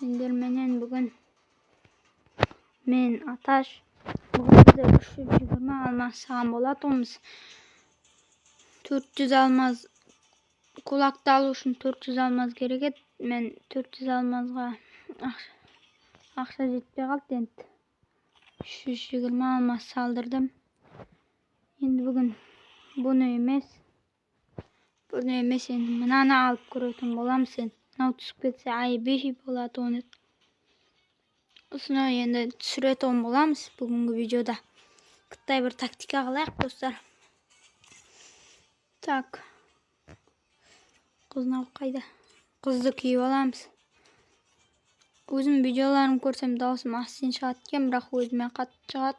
Endermenen bugün men Ataş bugün de 320 almaz sağım bolatımız. 400 almaz kulakta alışın 400 almaz gereket. Men 400 almazga akşa jetpey kaldı endi. 320 almaz saldırdım. Endi bugün bunu emes endi mınаны alıp көрөтүн болам sen. Мынау түсүп кетсе ай 5 болот оны. Осуну енді түсүрөтөн боламыз бүгүнкү видеода. Кытай bir тактика кылайык достор. Так. Кыздын алып кайда? Кызды кийип аламыз. Өзүм видеолорумду көрсөм даусум астын чыгат экен, бирок өзүмө катты чыгат.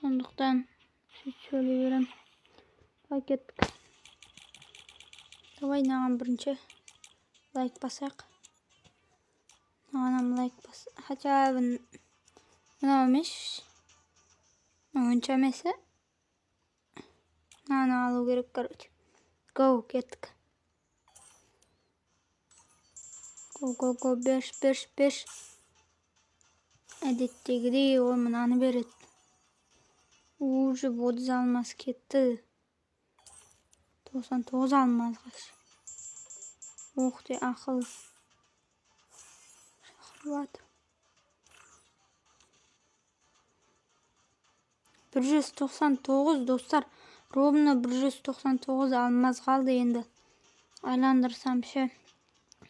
Сондуктан сөйлөй берем. Пакеттик. Давай наган биринчи лайк басайык. Наган лайк бас. Хотя мына эмес. Онча эмес. Наны алуу керек, короче. Go, кеттик. Go, 5. Әдеттегідей ой мынаны берет. Уже 30 алмаз кетті. 99 алмаз қаш. Ух ты, ақыл. Шақырып 199 достар. Ровно 199 алмаз қалды енді. Айландырсам ше.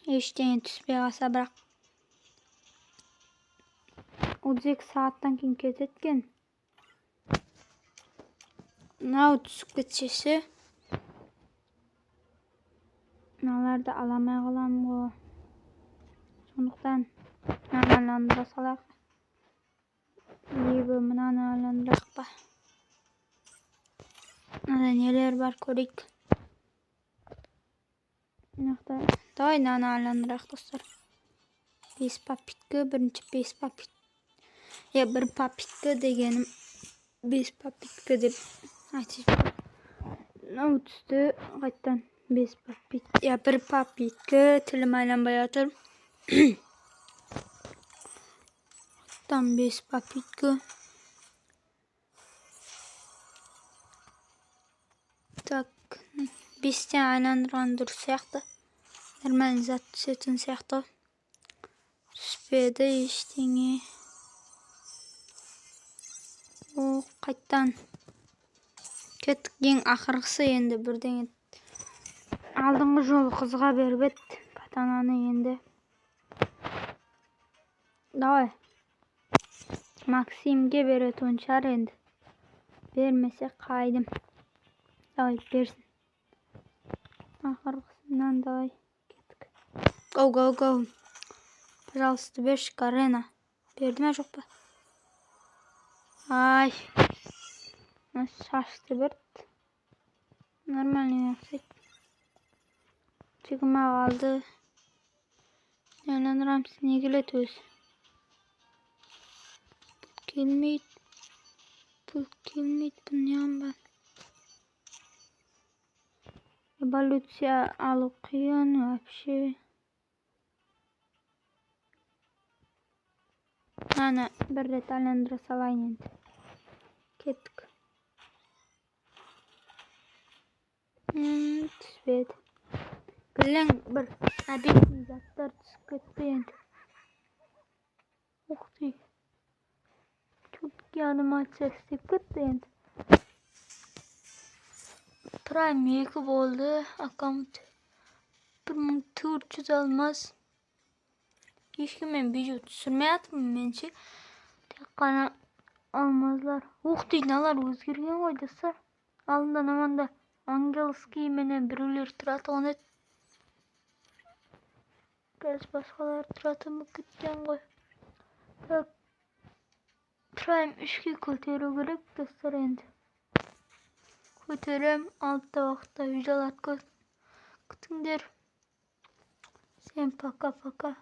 Ештеңе түспей қалса бірақ. 32 сааттан кейін кететкен. Мынау түсіп кетсе мыналарды аламай қалам ғой. Сондықтан мынаны айландыра салайық. Либо мынаны айландырайық па. Мынада нелер бар көрейік. Давай мынаны айландырайық достар. 5 папитке, бірінші 5 папит. Bir папитке дегенім 5 папитке деп айтып. Мынау түсті қайттан 5 папит. Bir папитке тілім айланбай жатыр. Там 5 папитке. Так, 5-тен айландырған дұрыс сияқты. Нормальный зат түсетін сияқты. Түспеді ештеңе. О, қайттан. Кеттік ең ақырғысы енді бірдеңе. Алдыңғы жолы қызға бербет. Патананы енді. Давай. Максимге берет оншар енді. Бермесе қайдым. Давай берсін. Ақырғысынан давай. Кеттік. Go. Пожалуйста, берші Карена. Берді ме жоқ па? Ай. Шашты берді. Нормальный аксет. Чегіма қалды. Айландырамыз. Не келет өз? Келмейді. Бұл не амбан? Эволюция алу қиын вообще. Аны бір рет айландыра салайын енді. Кеттік. Түспеді. Кілең бір объектің заттар түсіп кетті енді. Ух ты. Чутки анимация істеп кетті енді. Prime 2 болды. Аккаунт 1400 алмаз. Ешке мен видео түсірмей атырмын менше. Тек қана алмазлар. Ух ты, налар өзгерген ғой достар. Алдында наманда ангелский менен біреулер тұратын еді. Қазір басқалар тұратын кеткен ғой. Так. Prime 3-ке көтеру керек достар енді. Көтерем, алтта вақытта видеолар күтіңдер. Всем пока-пока.